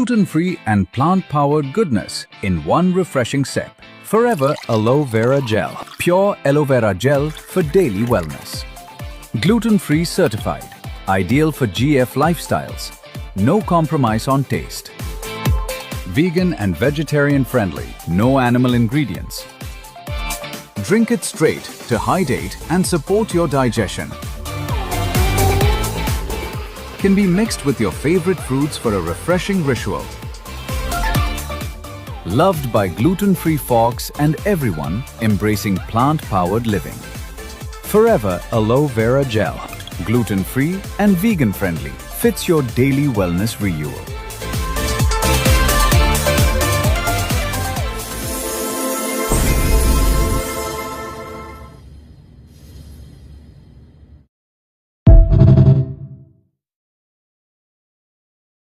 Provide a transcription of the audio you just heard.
gluten-free and plant-powered goodness in one refreshing sip. Forever Aloe Vera Gel. Pure aloe vera gel for daily wellness. Gluten-free certified. Ideal for GF lifestyles. No compromise on taste. Vegan and vegetarian friendly. No animal ingredients. Drink it straight to hydrate and support your digestion. Can be mixed with your favorite fruits for a refreshing ritual. Loved by gluten-free folks and everyone embracing plant-powered living. Forever Aloe Vera Gel. Gluten-free and vegan-friendly. Fits your daily wellness renewal.